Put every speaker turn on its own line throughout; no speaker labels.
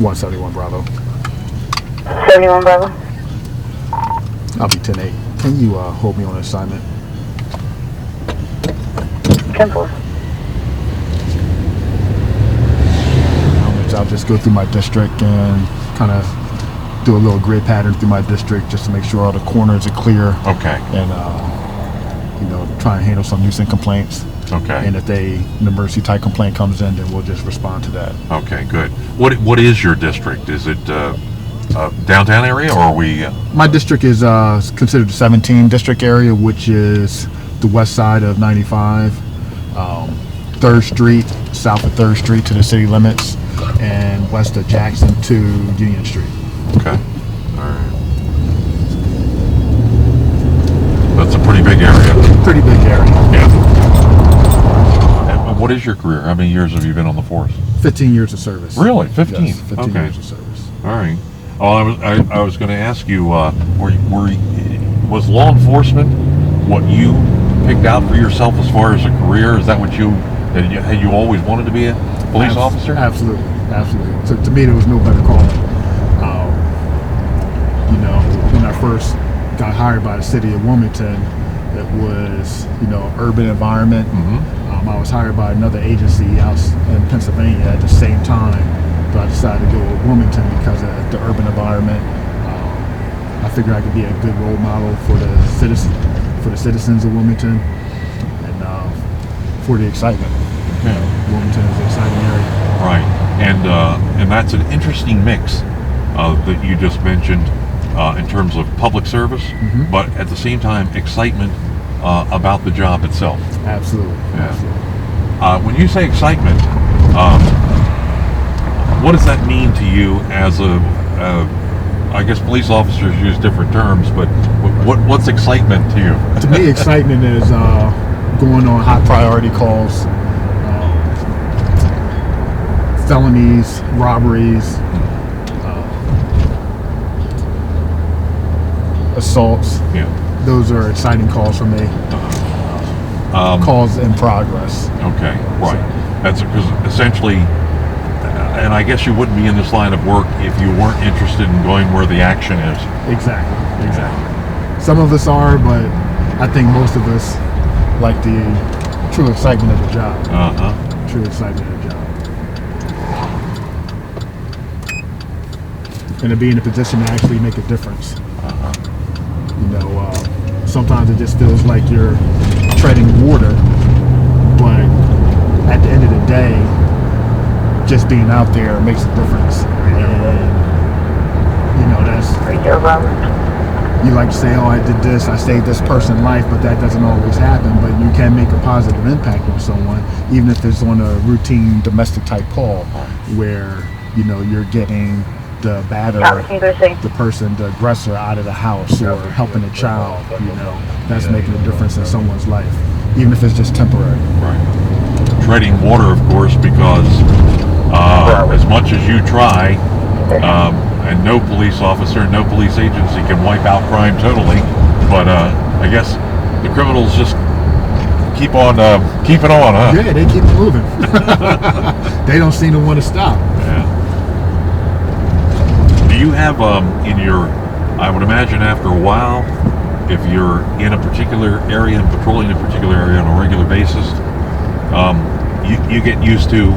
171 Bravo.
71 Bravo.
I'll be 10-8. Can you hold me on assignment?
10-4.
I'll just go through my district and kind of do a little grid pattern through my district just to make sure all the corners are clear.
Okay.
And try and handle some nuisance complaints.
Okay.
And if an emergency type complaint comes in, then we'll just respond to that.
Okay, good. What is your district? Is it downtown area, or are we?
My district is considered the 17 district area, which is the west side of 95, 3rd Street, south of 3rd Street to the city limits, and west of Jackson to Union Street.
Okay. All right. That's a pretty big area.
Pretty big area.
Yeah. And what is your career? How many years have you been on the force?
15 years of service.
Really? 15?
Yes, 15
okay.
years of service.
All right. Oh, I was going to ask you, was law enforcement what you picked out for yourself as far as a career? Is that what you always wanted to be a police officer?
Absolutely. So to me, there was no better calling. When I first got hired by the city of Wilmington, it was, urban environment.
Mm-hmm.
I was hired by another agency out in Pennsylvania at the same time, but I decided to go with Wilmington because of the urban environment. I figured I could be a good role model for the citizens of Wilmington, and for the excitement. Wilmington is an exciting area.
Right, and that's an interesting mix that you just mentioned in terms of public service,
mm-hmm.
but at the same time, excitement about the job itself.
Absolutely.
Yeah.
Absolutely.
When you say excitement, what does that mean to you as I guess police officers use different terms, but what's excitement to you?
To me, excitement is going on high priority calls, felonies, robberies, assaults.
Yeah.
Those are exciting calls for me. Calls in progress.
Okay, right. That's because essentially, and I guess you wouldn't be in this line of work if you weren't interested in going where the action is.
Exactly. Some of us are, but I think most of us like the true excitement of the job. True excitement of the job. And to be in a position to actually make a difference. Sometimes it just feels like you're treading water, but at the end of the day, just being out there makes a difference. And that's, you like to say, oh, I did this, I saved this person's life, but that doesn't always happen. But you can make a positive impact on someone, even if it's on a routine domestic type call where you're getting the batterer, the person, the aggressor out of the house, or helping a child. That's making a difference in someone's life, even if it's just temporary.
Right. Treading water, of course, because as much as you try, and no police officer, no police agency can wipe out crime totally, but I guess the criminals just keep on keeping on, huh?
Yeah, they keep moving. They don't seem to want to stop.
Yeah. Do you have in your, I would imagine after a while, if you're in a particular area and patrolling a particular area on a regular basis, you get used to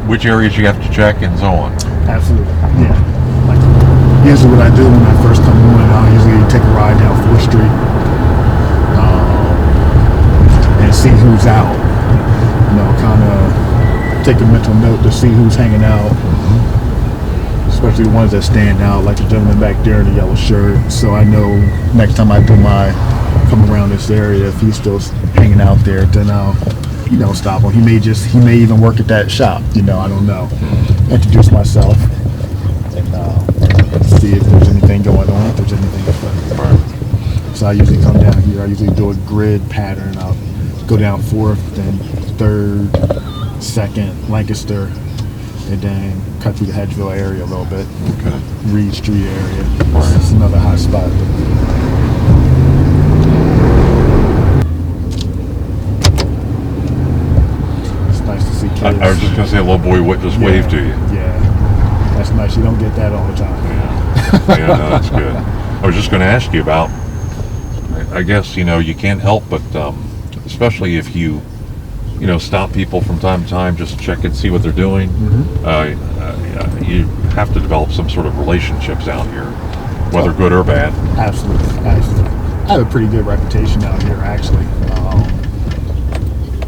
which areas you have to check and so on.
Absolutely, yeah. Like usually what I do when I first come on, I'll usually take a ride down 4th Street and see who's out. Kind of take a mental note to see who's hanging out. Especially the ones that stand out, like the gentleman back there in the yellow shirt. So I know next time I come around this area, if he's still hanging out there, then I'll, stop him. He may even work at that shop. I don't know. Introduce myself and see if there's anything going on. If there's anything. So I usually come down here. I usually do a grid pattern. I'll go down 4th, then 3rd, 2nd, Lancaster, and then cut through the Hedgeville area a little bit.
Okay.
Reed Street area. It's another hot spot. It's nice to see kids.
I was just going to say a little boy just waved to you.
Yeah. That's nice. You don't get that all the time.
Yeah, no, that's good. I was just going to ask you about, I guess, you can't help but, especially if you stop people from time to time, just check and see what they're doing. You have to develop some sort of relationships out here, whether good or bad.
Absolutely. I have a pretty good reputation out here, actually,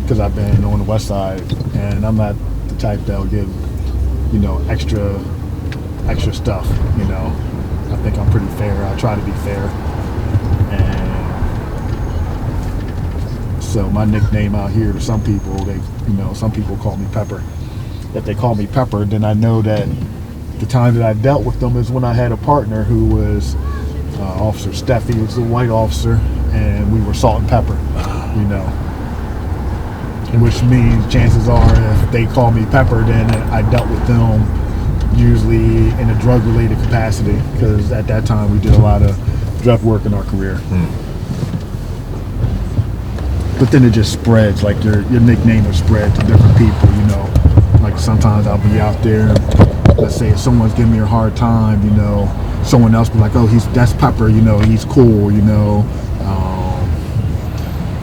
because I've been on the west side, and I'm not the type that'll give, extra stuff. I think I'm pretty fair. I try to be fair, and so my nickname out here to some people, some people call me Pepper. If they call me Pepper, then I know that the time that I dealt with them is when I had a partner who was Officer Steffi. He was a white officer, and we were salt and pepper, which means chances are if they call me Pepper, then I dealt with them usually in a drug-related capacity, because at that time we did a lot of drug work in our career. But then it just spreads, like your nickname will spread to different people, Like sometimes I'll be out there, let's say if someone's giving me a hard time, someone else will be like, oh, that's Pepper, he's cool,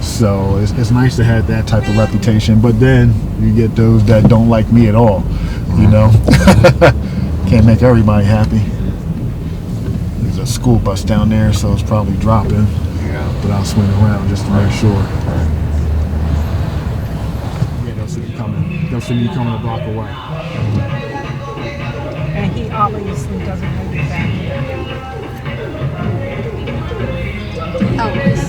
So it's nice to have that type of reputation. But then you get those that don't like me at all, Can't make everybody happy. There's a school bus down there, so it's probably dropping.
Yeah.
But I'll swing around just to make sure. Yeah, they'll see me coming. They'll see me coming a block away.
And he obviously doesn't know you back. Always.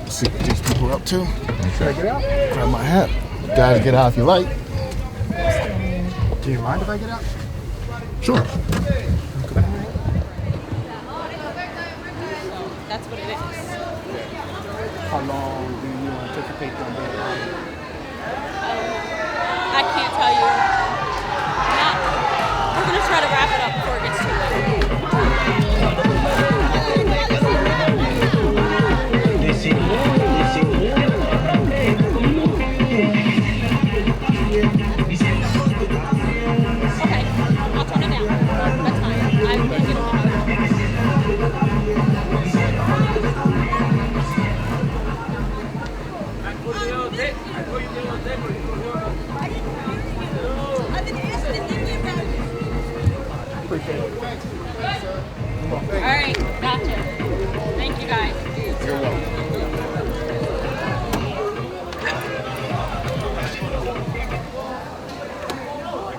See what these people are up to. Check it out. Grab my hat. Guys, get out if you like. Do you mind if I get out? Sure.
That's what it is.
How long do you anticipate them being out?
I can't tell you. We're going to try to wrap it up before it gets too late. Okay, I'll turn it down. That's fine. I'm going to get on.
Appreciate it.
All right, gotcha. Thank you guys.
You're welcome.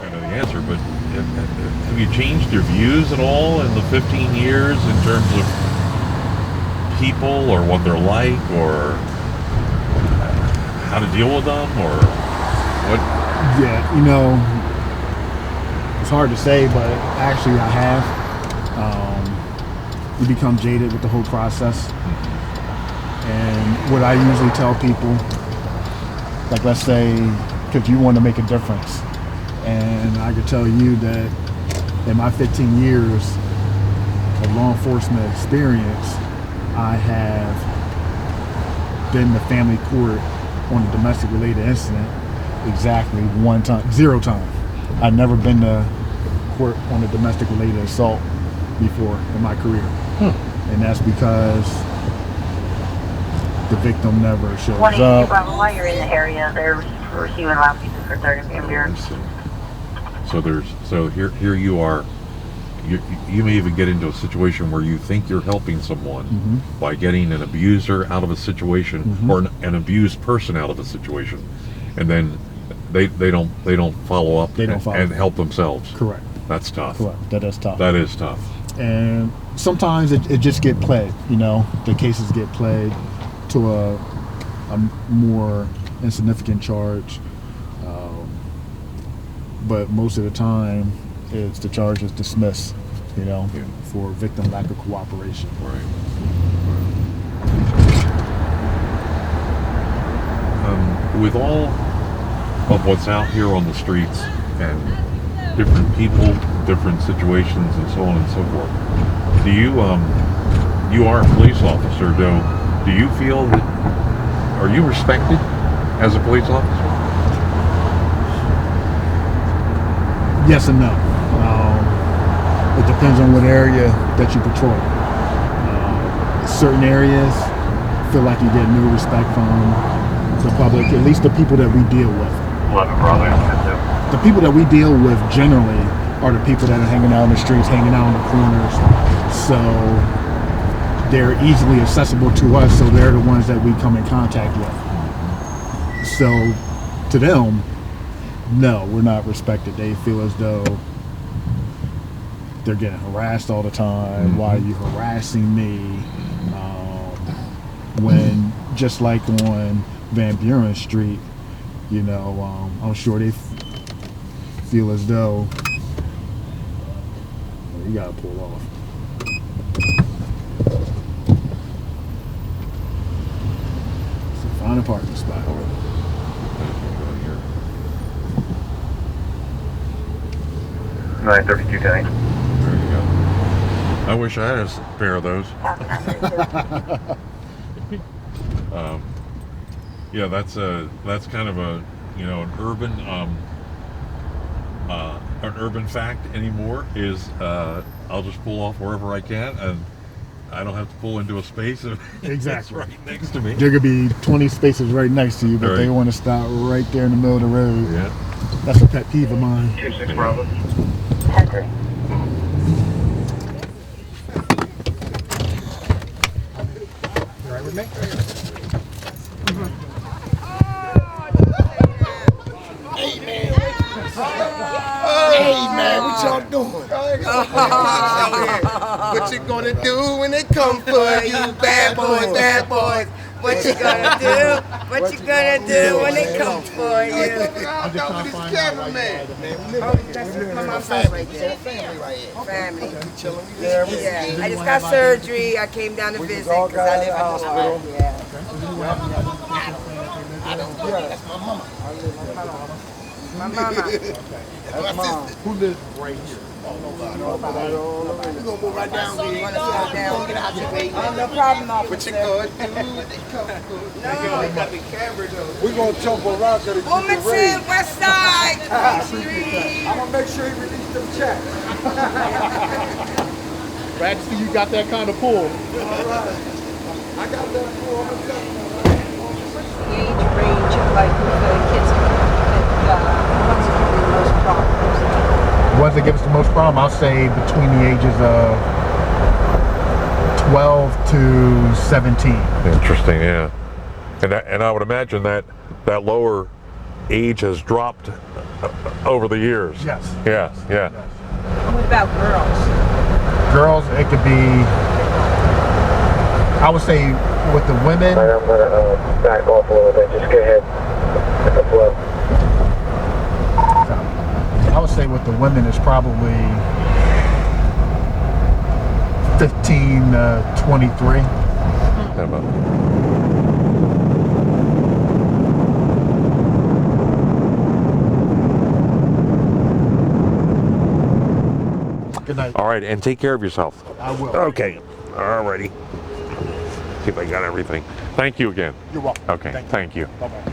I know the answer, but have you changed your views at all in the 15 years in terms of people or what they're like or how to deal with them or what?
Yeah, it's hard to say, but actually I have. You become jaded with the whole process. And what I usually tell people, like let's say, because you want to make a difference, and I could tell you that in my 15 years of law enforcement experience, I have been to family court on a domestic related incident exactly 0 times. I've never been to court on a domestic related assault before in my career. And that's because the victim never shows up.
While you're in the area, there's human lab pieces for 30 years.
So here you are. You may even get into a situation where you think you're helping someone by getting an abuser out of a situation or an abused person out of a situation, and then they don't follow up and help themselves.
Correct.
That's tough.
Correct. That is tough.
That is tough.
And sometimes it just get played. The cases get played to a more insignificant charge. But most of the time, the charge is dismissed, for victim lack of cooperation.
Right. With all of what's out here on the streets and different people, different situations, and so on and so forth. Do you, you are a police officer, though. Do you feel that, are you respected as a police officer?
Yes and no. It depends on what area that you patrol. Certain areas feel like you get no respect from the public, at least the people that we deal with. The people that we deal with generally are the people that are hanging out in the streets, hanging out in the corners. So they're easily accessible to us, so they're the ones that we come in contact with. So to them, no, we're not respected. They feel as though they're getting harassed all the time. Mm-hmm. Why are you harassing me? When just like on Van Buren Street, you know, I'm sure they feel as though you gotta pull off. So find a parking spot.
932 Kenny.
There you go. I wish I had a pair of those. Yeah, that's kind of a, you know, an urban fact anymore is I'll just pull off wherever I can, and I don't have to pull into a space if
Exactly.
it's right next to me.
There could be 20 spaces right next to you, but
Right.
they want to stop right there in the middle of the road.
Yeah.
That's a pet peeve of mine.
26 Bravo.
10-3.
You all right with me?
Hey man, what y'all doing? What you gonna do when they come for you, bad boys, bad boys?
What you gonna do? What you gonna do when they come for you?
I'm just trying to find cameraman.
Oh, that's my mom's house right there.
Family right here.
Family.
Yeah,
Yeah, I just got surgery. I came down to visit because I live in the hospital. Yeah.
That's my mama.
My mama.
That's my sister.
Who lives right here?
We're gonna move right down here.
You wanna slow down?
Get out your way.
Oh, no problem,
What
officer.
you gonna do when they come for you?
No.
They got the camera though.
We're going to jump around to the
Wilmington, West Side, Street.
I'm going to make sure he releases them checks.
Braxton, you got that kind of pull.
All right. I got that for him.
The age range of like the kids that wants to give you the most problems.
Ones that give us the most problem, I'll say between the ages of 12 to 17.
Interesting, yeah. And I would imagine that lower age has dropped over the years.
Yes.
Yeah, yeah.
What about girls?
Girls, it could be, I would say with the women,
I'm gonna back off a little bit. Just go ahead. Pick up left.
I would say with the women it's probably 15 to 23.
How about-
Good night.
All right, and take care of yourself.
I will.
Okay. All righty. See if I got everything. Thank you again.
You're welcome.
Okay, thank you.
Bye-bye.